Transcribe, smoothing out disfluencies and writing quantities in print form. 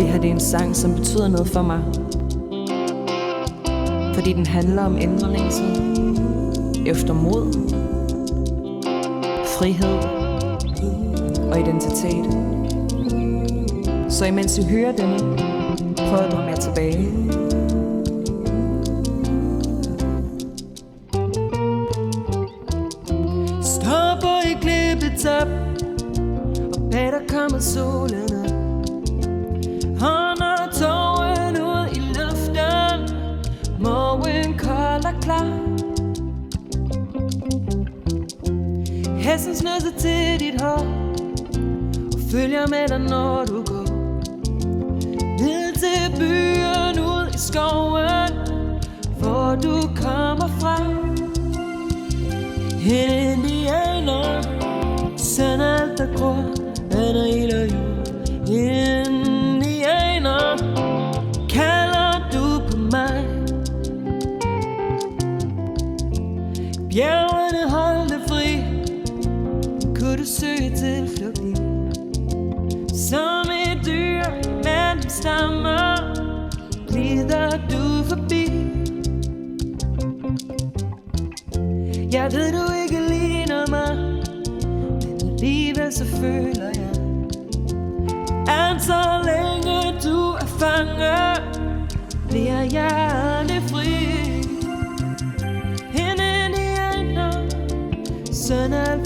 her det er en sang, som betyder noget for mig. Fordi den handler om indre længsel efter mod, frihed og identitet. Så imens I hører denne, prøv at drømme jer tilbage. Stopper i klippetop, og bag der kommer solen op. Hånder tåren ud i luften, morgen kold og klar. Hesten snøser til dit hår og følger med dig, når du går ned til byen, ud i skoven, hvor du kommer fra. En indianer, sand alt der gror, vand og ild og jord. Indianer, kalder du på mig. Bjergene hold dig fri, kunne du søge tilflugt i. Som et dyr mellem stammer, glider du forbi. Jeg ved du ikke ligner mig, men alligevel så føler jeg, at så længe du er fanget, bliver jeg aldrig fri. En indianer, søn af